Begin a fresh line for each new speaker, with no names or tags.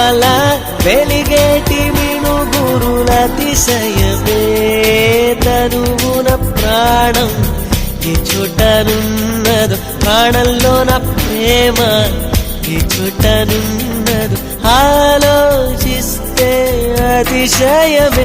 అలా వెలిగేటి మినుగురుల అతిశయమే తనువున ప్రాణం ఈ చోటనున్నదు ప్రాణంలో నా ప్రేమ ఈ చోటనున్నదు ఆలోచిస్తే అతిశయమే